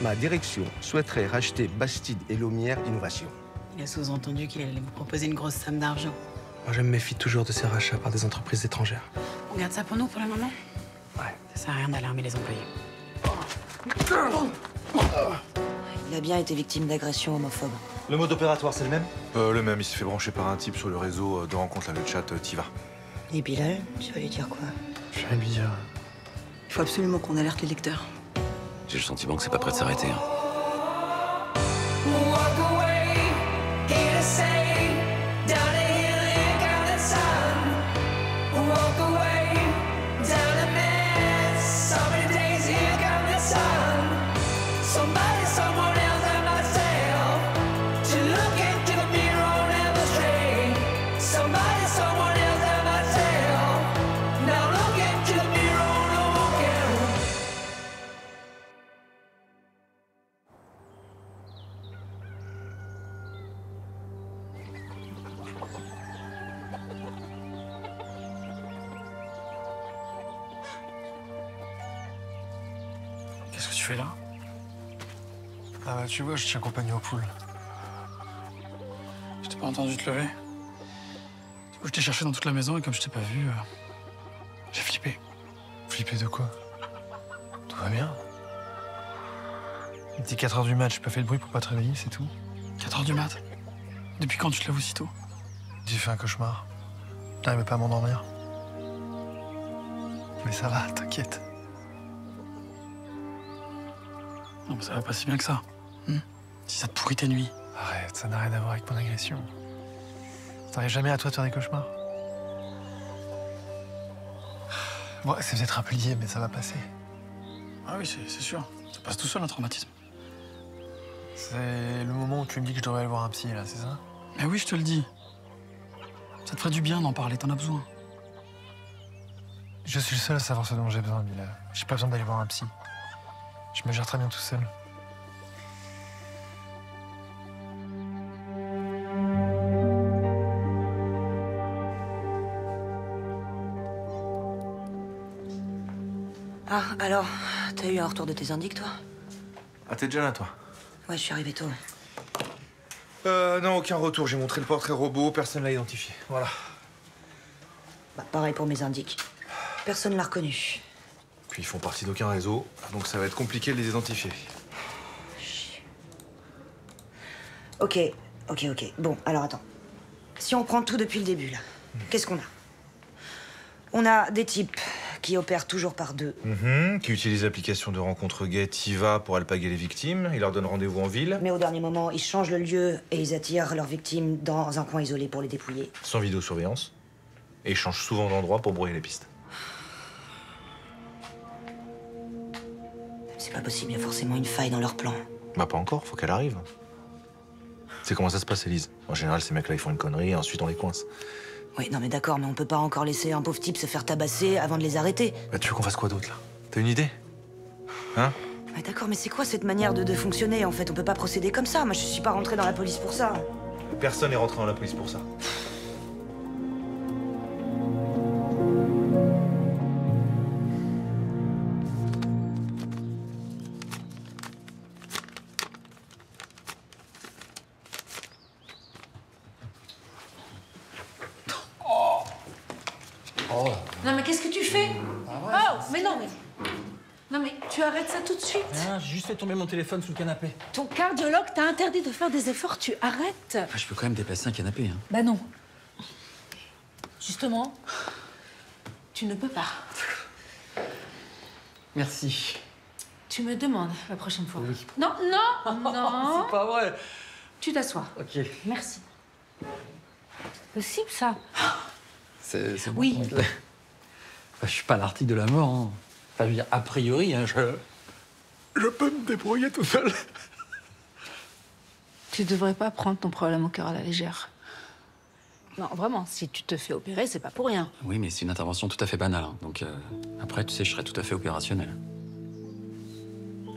ma direction souhaiterait racheter Bastide et Laumière Innovation. Il a sous-entendu qu'il allait vous proposer une grosse somme d'argent. Moi, je me méfie toujours de ces rachats par des entreprises étrangères. On garde ça pour nous pour le moment? Ouais. Ça sert à rien d'alarmer les employés. Il a bien été victime d'agression homophobe. Le mode opératoire, c'est le même? Le même, il s'est fait brancher par un type sur le réseau de rencontre, là, le chat Tiva. Et Bilal, tu vas lui dire quoi? Je vais lui dire. Il faut absolument qu'on alerte les lecteurs. J'ai le sentiment que c'est pas prêt de s'arrêter. Hein. Qu'est-ce que tu fais là? Ah bah tu vois, je tiens compagnie aux poules. Je t'ai pas entendu te lever. Du coup, je t'ai cherché dans toute la maison et comme je t'ai pas vu, j'ai flippé. Flipper de quoi? Tout va bien. Il était 4 h du mat, j'ai pas fait de bruit pour pas te réveiller, c'est tout. 4 h du mat? Depuis quand tu te lèves aussitôt? J'ai fait un cauchemar. J'arrivais pas à m'endormir. Mais ça va, t'inquiète. Non, mais ça va pas si bien que ça. Si ça te pourrit tes nuits. Arrête, ça n'a rien à voir avec mon agression. Ça t'arrive jamais à toi de faire des cauchemars? Bon, c'est peut-être un peu lié, mais ça va passer. Ah oui, c'est sûr. Ça passe tout seul, un traumatisme. C'est le moment où tu me dis que je devrais aller voir un psy, là, c'est ça? Mais oui, je te le dis. Ça te ferait du bien d'en parler, t'en as besoin. Je suis le seul à savoir ce dont j'ai besoin, Bilal. J'ai pas besoin d'aller voir un psy. Je me gère très bien tout seul. Ah, alors, t'as eu un retour de tes indices, toi? Ah, t'es déjà là, toi? Ouais, je suis arrivé tôt. Non, aucun retour. J'ai montré le portrait robot, personne l'a identifié. Voilà. Bah, pareil pour mes indices. Personne l'a reconnu. Puis ils font partie d'aucun réseau, donc ça va être compliqué de les identifier. Ok. Bon, alors attends. Si on prend tout depuis le début, là, qu'est-ce qu'on a? On a des types qui opèrent toujours par deux. Qui utilisent l'application de rencontre gay Tiva pour alpaguer les victimes. Ils leur donnent rendez-vous en ville. Mais au dernier moment, ils changent le lieu et ils attirent leurs victimes dans un coin isolé pour les dépouiller. Sans vidéosurveillance. Et ils changent souvent d'endroit pour brouiller les pistes. C'est pas possible, il y a forcément une faille dans leur plan. Bah pas encore, faut qu'elle arrive. C'est comment ça se passe, Élise? En général, ces mecs-là, ils font une connerie et ensuite on les coince. Oui, non mais d'accord, mais on peut pas encore laisser un pauvre type se faire tabasser avant de les arrêter. Bah tu veux qu'on fasse quoi d'autre, là? T'as une idée? Hein? Ouais, d'accord, mais c'est quoi cette manière de fonctionner, en fait? On peut pas procéder comme ça. Moi, je suis pas rentrée dans la police pour ça. Personne n'est rentré dans la police pour ça. Non mais qu'est-ce que tu fais? Oh, mais non mais... Non mais tu arrêtes ça tout de suite. Ah, j'ai juste fait tomber mon téléphone sous le canapé. Ton cardiologue t'a interdit de faire des efforts, tu arrêtes. Enfin, je peux quand même déplacer un canapé. Hein. Bah non. Justement, tu ne peux pas. Merci. Tu me demandes la prochaine fois. Oui. Non, non, non. C'est pas vrai. Tu t'assois. Ok. Merci. Possible ça? C'est bon. Oui. Bah, je suis pas l'article de la mort. Hein. Enfin, je veux dire, a priori, hein, je peux me débrouiller tout seul. Tu devrais pas prendre ton problème au cœur à la légère. Non, vraiment, si tu te fais opérer, c'est pas pour rien. Oui, mais c'est une intervention tout à fait banale. Hein. Donc, après, tu sais, je serai tout à fait opérationnel.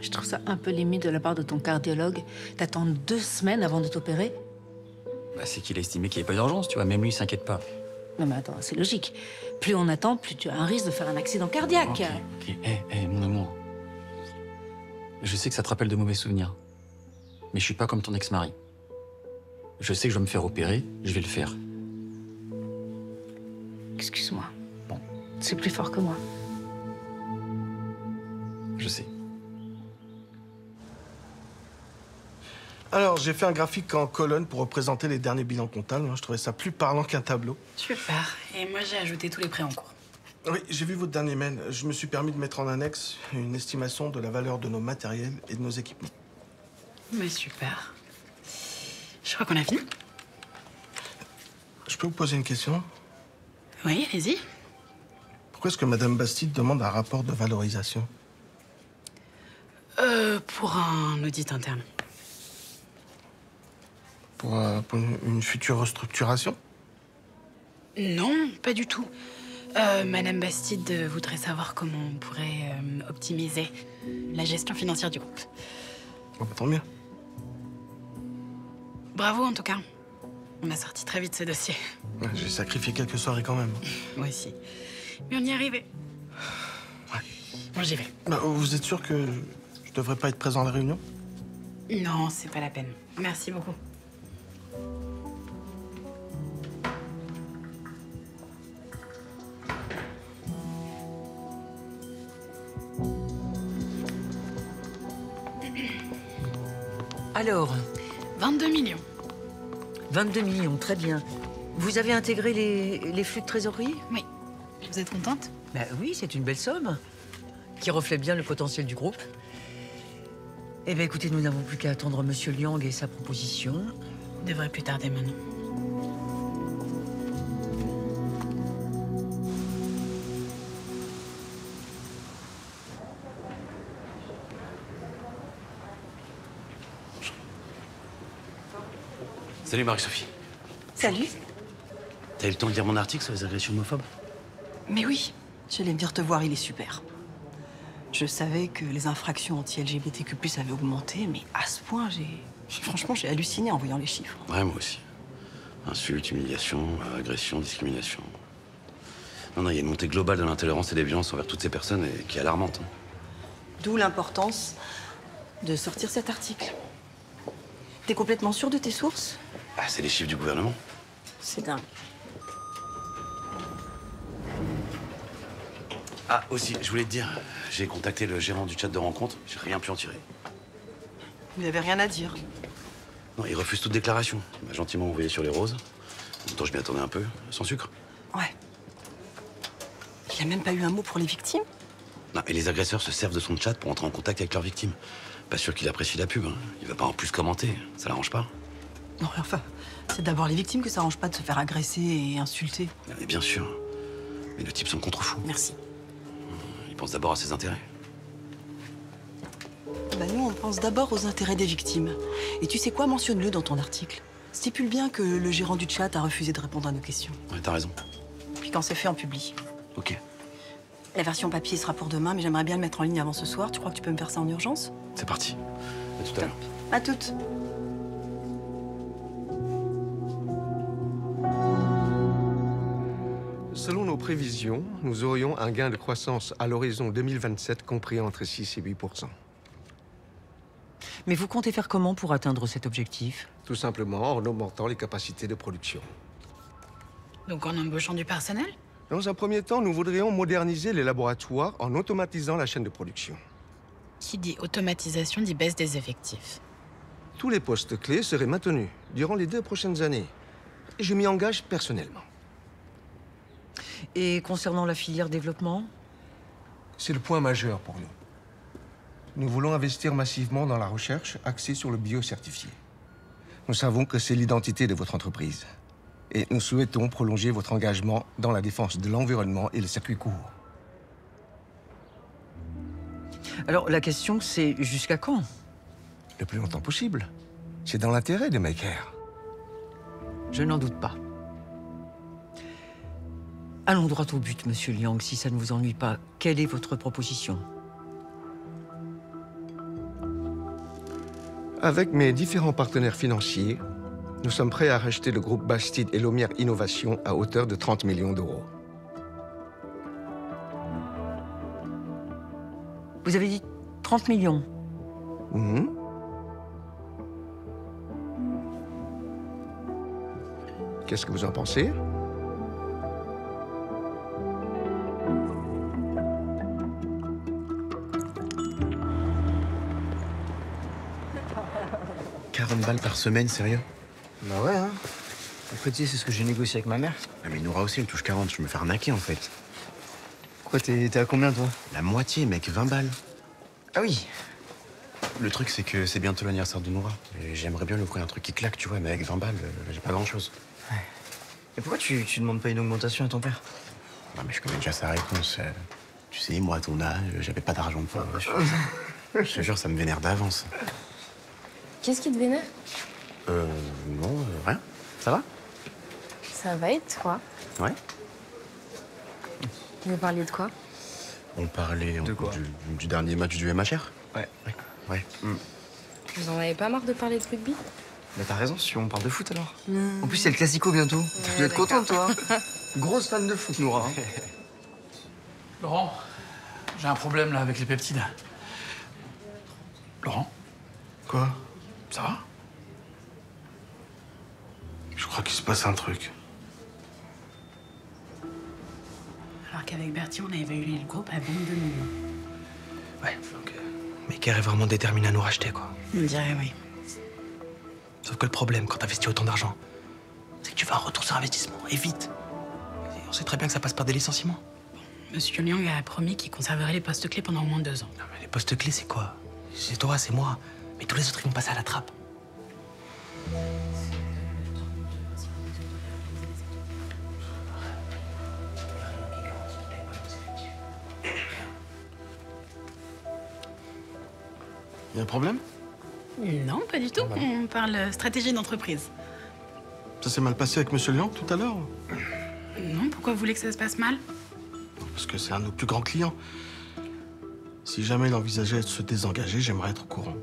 Je trouve ça un peu limite de la part de ton cardiologue d'attendre 2 semaines avant de t'opérer. Bah, c'est qu'il a estimé qu'il n'y avait pas d'urgence, tu vois. Même lui, il s'inquiète pas. Non mais attends, c'est logique. Plus on attend, plus tu as un risque de faire un accident cardiaque. Ok. Mon amour. Je sais que ça te rappelle de mauvais souvenirs. Mais je suis pas comme ton ex-mari. Je sais que je dois me faire opérer, je vais le faire. Excuse-moi. Bon, c'est plus fort que moi. Je sais. Alors, j'ai fait un graphique en colonne pour représenter les derniers bilans comptables. Je trouvais ça plus parlant qu'un tableau. Super. Et moi, j'ai ajouté tous les prêts en cours. Oui, j'ai vu votre dernier mail. Je me suis permis de mettre en annexe une estimation de la valeur de nos matériels et de nos équipements. Mais super. Je crois qu'on a fini. Je peux vous poser une question? Oui, allez-y. Pourquoi est-ce que Madame Bastide demande un rapport de valorisation? Pour un audit interne. Pour une future restructuration? Non, pas du tout. Madame Bastide voudrait savoir comment on pourrait optimiser la gestion financière du groupe. Bon, bah, tant mieux. Bravo en tout cas. On a sorti très vite ce dossier. Ouais, j'ai sacrifié quelques soirées quand même. Moi aussi. Mais on y est arrivé. Ouais. Bon, j'y vais. Bah, vous êtes sûr que je devrais pas être présent à la réunion? Non, c'est pas la peine. Merci beaucoup. Alors, 22 millions. 22 millions, très bien. Vous avez intégré les flux de trésorerie? Oui. Vous êtes contente? Bah oui, c'est une belle somme, qui reflète bien le potentiel du groupe. Eh bien, écoutez, nous n'avons plus qu'à attendre Monsieur Liang et sa proposition. Devrait plus tarder maintenant. Salut Marie-Sophie. Salut. T'as eu le temps de lire mon article sur les agressions homophobes? Mais oui, j'allais venir te voir, il est super. Je savais que les infractions anti-LGBTQ+ avaient augmenté, mais à ce point, franchement, j'ai halluciné en voyant les chiffres. Ouais, moi aussi. Insultes, humiliations, agressions, discrimination. Non, il y a une montée globale de l'intolérance et des violences envers toutes ces personnes et qui est alarmante. Hein. D'où l'importance de sortir cet article. T'es complètement sûr de tes sources? Ah, c'est les chiffres du gouvernement. C'est dingue. Ah, aussi, je voulais te dire, j'ai contacté le gérant du chat de rencontre, j'ai rien pu en tirer. Vous n'avez rien à dire. Non, il refuse toute déclaration. Il m'a gentiment envoyé sur les roses. En même temps, je m'y attendais un peu, sans sucre. Ouais. Il a même pas eu un mot pour les victimes? Non, et les agresseurs se servent de son chat pour entrer en contact avec leurs victimes. Pas sûr qu'il apprécie la pub, hein. Il va pas en plus commenter, ça l'arrange pas. Non, enfin, c'est d'abord les victimes que ça arrange pas de se faire agresser et insulter. Mais bien sûr. Mais le type, c'est un contrefou. Merci. Il pense d'abord à ses intérêts. Bah nous, on pense d'abord aux intérêts des victimes. Et tu sais quoi, mentionne-le dans ton article. Stipule bien que le gérant du chat a refusé de répondre à nos questions. Ouais, t'as raison. Puis quand c'est fait, on publie. Ok. La version papier sera pour demain, mais j'aimerais bien le mettre en ligne avant ce soir. Tu crois que tu peux me faire ça en urgence? C'est parti. À tout à l'heure. À toutes. Selon nos prévisions, nous aurions un gain de croissance à l'horizon 2027 compris entre 6 et 8%. Mais vous comptez faire comment pour atteindre cet objectif? Tout simplement en augmentant les capacités de production. Donc en embauchant du personnel? Dans un premier temps, nous voudrions moderniser les laboratoires en automatisant la chaîne de production. Qui dit automatisation dit baisse des effectifs. Tous les postes clés seraient maintenus durant les 2 prochaines années. Et je m'y engage personnellement. Et concernant la filière développement? C'est le point majeur pour nous. Nous voulons investir massivement dans la recherche axée sur le biocertifié. Nous savons que c'est l'identité de votre entreprise. Et nous souhaitons prolonger votre engagement dans la défense de l'environnement et le circuit court. Alors, la question, c'est jusqu'à quand? Le plus longtemps possible. C'est dans l'intérêt des makers. Je n'en doute pas. Allons droit au but, Monsieur Liang, si ça ne vous ennuie pas. Quelle est votre proposition? Avec mes différents partenaires financiers, nous sommes prêts à racheter le groupe Bastide et Lomière Innovation à hauteur de 30 millions d'euros. Vous avez dit 30 millions? Mhm. Qu'est-ce que vous en pensez? « 40 balles par semaine, sérieux? Bah ouais, hein. Après, tu sais, c'est ce que j'ai négocié avec ma mère. Ah mais Noura aussi, elle touche 40, je me fais arnaquer en fait. Quoi, t'es à combien, toi? La moitié, mec, 20 balles. Ah oui. Le truc, c'est que c'est bientôt l'anniversaire de Noura. Et j'aimerais bien lui offrir un truc qui claque, tu vois, mais avec 20 balles, j'ai pas grand-chose. Ouais. Et pourquoi tu demandes pas une augmentation à ton père? Non mais je connais déjà sa réponse. Tu sais, moi, à ton âge, j'avais pas d'argent de poche. Je te jure, ça me vénère d'avance. Qu'est-ce qui te vénère? Non, rien. Ça va? Ça va et toi? Ouais. Vous parliez de quoi? On parlait De quoi? du dernier match du MHR. Ouais. Ouais. Vous en avez pas marre de parler de rugby? Bah t'as raison, si on parle de foot alors. Non. En plus, c'est le Classico bientôt. Tu dois être contente, toi. Grosse fan de foot, Noura. Hein. Laurent, j'ai un problème là avec les peptides. Laurent? Quoi? Ça va? Je crois qu'il se passe un truc. Alors qu'avec Bertie, on a évalué le groupe à 22 millions. Ouais, donc. Maker est vraiment déterminé à nous racheter, quoi. On dirait oui. Sauf que le problème, quand t'investis autant d'argent, c'est que tu veux un retour sur investissement, et vite. Et on sait très bien que ça passe par des licenciements. Monsieur Liang a promis qu'il conserverait les postes clés pendant au moins 2 ans. Non, mais les postes clés, c'est quoi? C'est toi, c'est moi. Mais tous les autres, ils vont passer à la trappe. Y a un problème? Non, pas du tout. On parle stratégie d'entreprise. Ça s'est mal passé avec Monsieur Liang tout à l'heure? Non, pourquoi vous voulez que ça se passe mal? Parce que c'est un de nos plus grands clients. Si jamais il envisageait de se désengager, j'aimerais être au courant.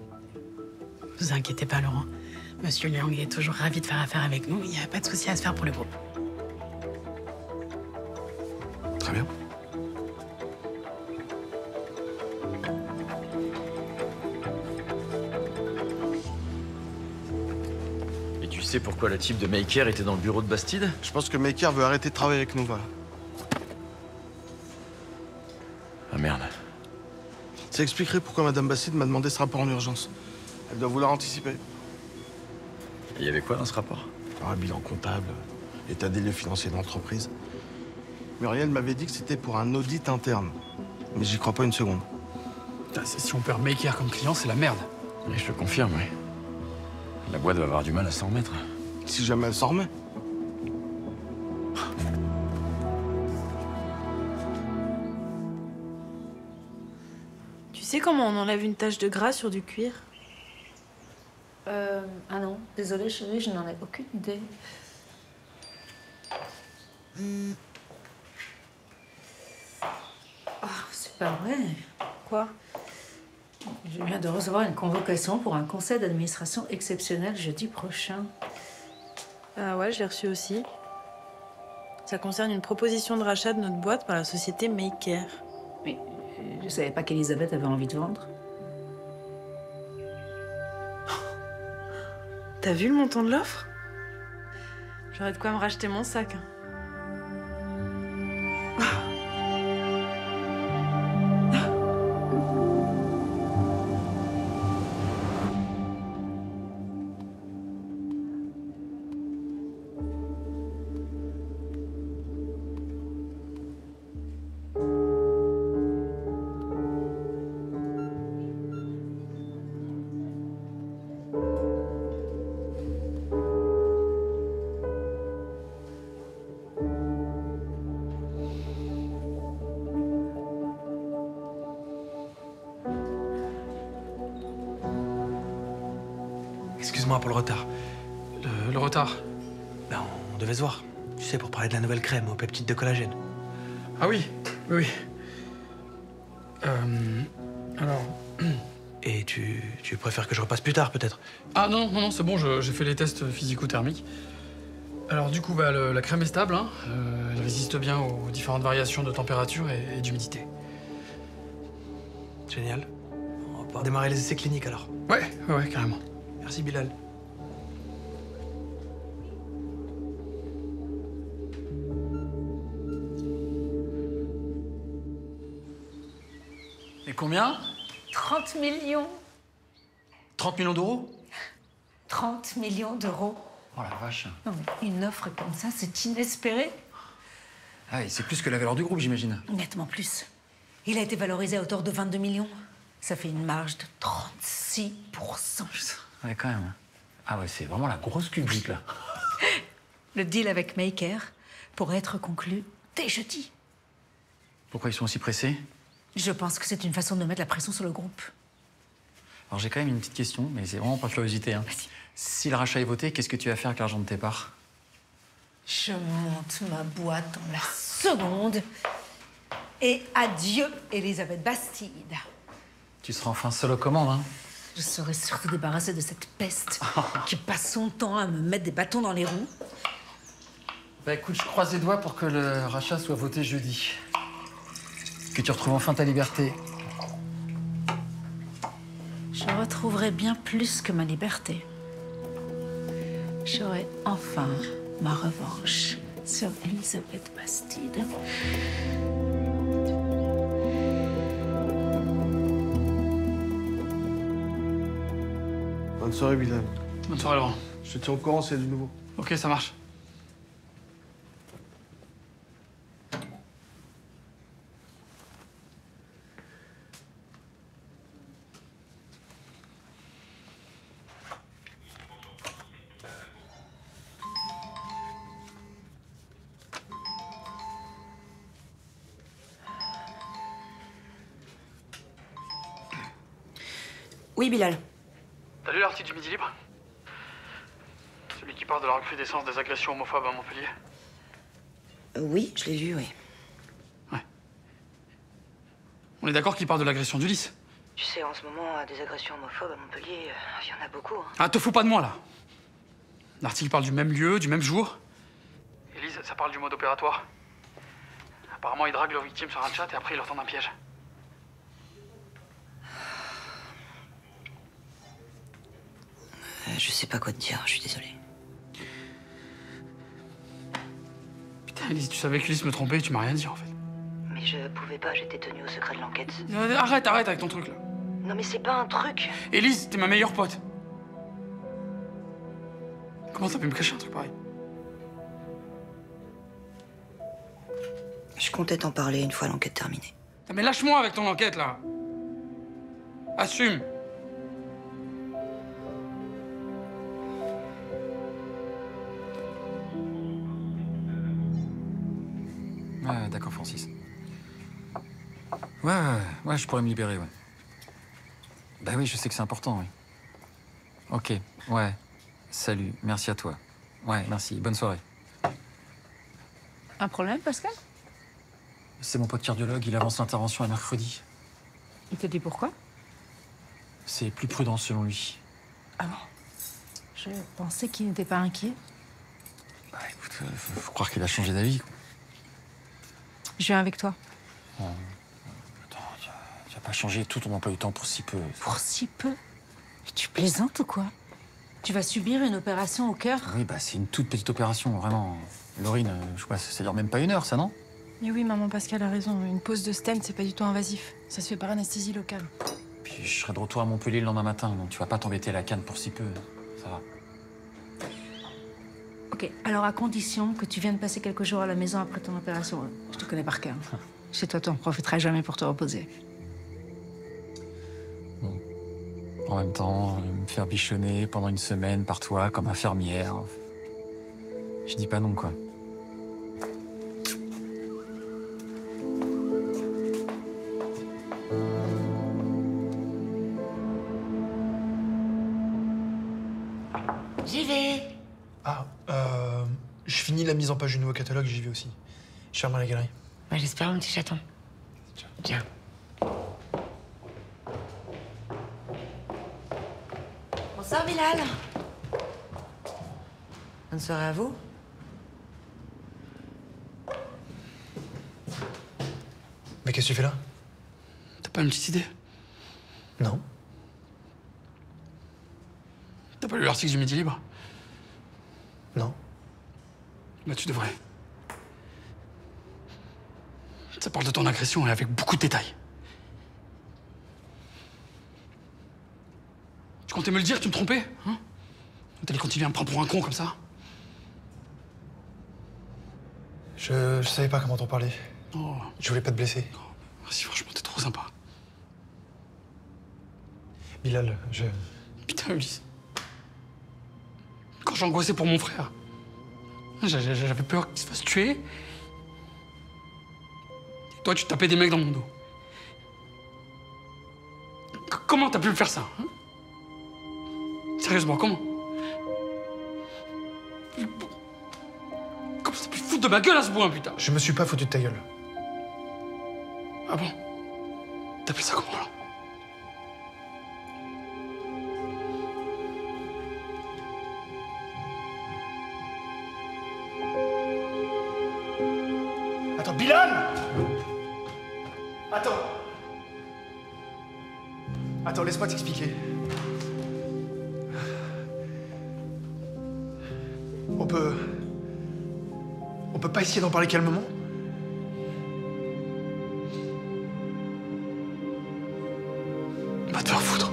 Vous inquiétez pas, Laurent. Monsieur Liang est toujours ravi de faire affaire avec nous. Il n'y a pas de souci à se faire pour le groupe. Très bien. Et tu sais pourquoi la type de Maker était dans le bureau de Bastide? Je pense que Maker veut arrêter de travailler avec nous, voilà. Ah merde. Ça expliquerait pourquoi Madame Bastide m'a demandé ce rapport en urgence. Elle doit vouloir anticiper. Il y avait quoi dans ce rapport? Un bilan comptable, état des lieux financiers de l'entreprise. Muriel m'avait dit que c'était pour un audit interne. Mais j'y crois pas une seconde. Putain, si on perd Maker comme client, c'est la merde. Et je te confirme, oui. La boîte va avoir du mal à s'en remettre. Si jamais elle s'en remet. Tu sais comment on enlève une tache de gras sur du cuir? Ah non, désolée chérie, je n'en ai aucune idée. Oh, c'est pas vrai. Quoi? Je viens de recevoir une convocation pour un conseil d'administration exceptionnel jeudi prochain. Ah ouais, je l'ai reçu aussi. Ça concerne une proposition de rachat de notre boîte par la société Maker. Mais je savais pas qu'Elisabeth avait envie de vendre. T'as vu le montant de l'offre? J'aurais de quoi me racheter mon sac. Excuse-moi pour le retard. Le retard? Ben, on devait se voir. Tu sais, pour parler de la nouvelle crème aux peptides de collagène. Ah oui, oui. Alors... Et tu préfères que je repasse plus tard, peut-être? Ah non, c'est bon, j'ai fait les tests physico-thermiques. Alors du coup, la crème est stable, hein. Elle résiste bien aux différentes variations de température et d'humidité. Génial. pouvoir démarrer les essais cliniques alors. Ouais, carrément. Merci Bilal. Et combien? 30 millions. 30 millions d'euros? 30 millions d'euros. Oh la vache. Non, mais une offre comme ça, c'est inespéré. Ah, et c'est plus que la valeur du groupe, j'imagine. Nettement plus. Il a été valorisé à hauteur de 22 millions. Ça fait une marge de 36%. Ouais, quand même. Ah ouais, c'est vraiment la grosse publique, là. Le deal avec Maker pourrait être conclu dès jeudi. Pourquoi ils sont aussi pressés? Je pense que c'est une façon de mettre la pression sur le groupe. Alors j'ai quand même une petite question, mais c'est vraiment par curiosité. Hein. Si le rachat est voté, qu'est-ce que tu vas faire avec l'argent de tes parts? Je monte ma boîte dans la seconde. Et adieu, Elisabeth Bastide. Tu seras enfin seule aux commandes, hein? Je serai surtout débarrassée de cette peste qui passe son temps à me mettre des bâtons dans les roues. Bah écoute, je croise les doigts pour que le rachat soit voté jeudi. Que tu retrouves enfin ta liberté. Je retrouverai bien plus que ma liberté. J'aurai enfin ma revanche sur Elisabeth Bastide. Bonne soirée, Bilal. Bonne soirée, Laurent. Je te tiens au courant s'il y a du nouveau. Ok, ça marche. Oui, Bilal. T'as lu l'article du Midi Libre? Celui qui parle de la recrudescence des agressions homophobes à Montpellier. Oui, je l'ai vu, oui. On est d'accord qu'il parle de l'agression d'Ulysse? Tu sais, en ce moment, des agressions homophobes à Montpellier, il y en a beaucoup. Hein. Ah, te fous pas de moi, là. L'article parle du même lieu, du même jour. Élise, ça parle du mode opératoire. Apparemment, ils draguent leurs victimes sur un chat et après, ils leur tendent un piège. Je sais pas quoi te dire, je suis désolé. Putain, Élise, tu savais qu'Ulysse me trompait et tu m'as rien dit, en fait. Mais je pouvais pas, j'étais tenue au secret de l'enquête. Arrête avec ton truc, là. Non mais c'est pas un truc. Élise, t'es ma meilleure pote. Comment t'as pu me cacher un truc pareil? Je comptais t'en parler une fois l'enquête terminée. Mais lâche-moi avec ton enquête, là. Assume. Ouais, d'accord, Francis. Ouais, je pourrais me libérer, ouais. Bah oui, je sais que c'est important, oui. Ok, ouais. Salut, merci à toi. Ouais, merci, bonne soirée. Un problème, Pascal? C'est mon pote cardiologue, il avance l'intervention à mercredi. Il te dit pourquoi? C'est plus prudent selon lui. Ah bon? Je pensais qu'il n'était pas inquiet. Bah écoute, faut croire qu'il a changé d'avis, quoi. Je viens avec toi. Oh, attends, tu vas pas changer tout ton emploi du temps pour si peu. Pour si peu? Mais tu plaisantes ou quoi? Tu vas subir une opération au cœur? Oui, bah c'est une toute petite opération, vraiment. Laurine, je crois, ça dure même pas 1 heure, ça, non? Mais oui, maman Pascal a raison. Une pose de stent, c'est pas du tout invasif. Ça se fait par anesthésie locale. Puis je serai de retour à Montpellier le lendemain matin, donc tu vas pas t'embêter à la canne pour si peu. Ça va. Ok, alors à condition que tu viennes passer quelques jours à la maison après ton opération. Je te connais par cœur. Chez toi, tu n'en profiteras jamais pour te reposer. Bon. En même temps, me faire bichonner pendant 1 semaine par toi comme infirmière. Je dis pas non, quoi. J'y vais. Ah, je finis la mise en page du nouveau catalogue, j'y vais aussi. Je ferme la galerie. Bah, j'espère, mon petit chaton. Tiens. Bonsoir, Bilal. Bonne soirée à vous. Mais qu'est-ce que tu fais là? T'as pas une petite idée? Non. T'as pas lu l'article du Midi Libre? Non. Bah tu devrais. Ça parle de ton agression et avec beaucoup de détails. Tu comptais me le dire, tu me trompais, hein? T'allais continuer à me prendre pour un con comme ça? Je savais pas comment t'en parler. Oh. Je voulais pas te blesser. Merci, franchement, t'es trop sympa. Bilal, Putain, Ulysse. Quand j'ai angoissé pour mon frère, j'avais peur qu'il se fasse tuer. Et toi, tu tapais des mecs dans mon dos. Comment t'as pu me faire ça, hein? Sérieusement, comment? Comment t'as pu foutre de ma gueule à ce point, putain? Je me suis pas foutu de ta gueule. Ah bon? T'appelles ça comment, alors? Attends, Bilal! Attends, laisse-moi t'expliquer. On peut pas essayer d'en parler calmement? Va te faire foutre.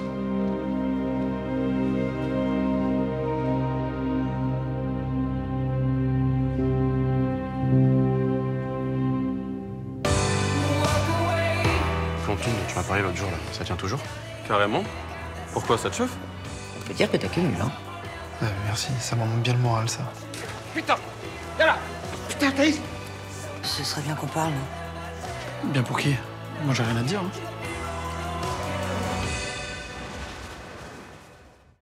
Cantine dont tu m'as parlé l'autre jour, là, ça tient toujours? Carrément. Pourquoi, ça te chauffe? On peut dire que t'as que nul, hein. Merci, ça m'en monte bien le moral, ça. Putain! Viens là! Putain, Thaïs! Ce serait bien qu'on parle, non? Bien pour qui? Moi, j'ai rien à te dire, hein.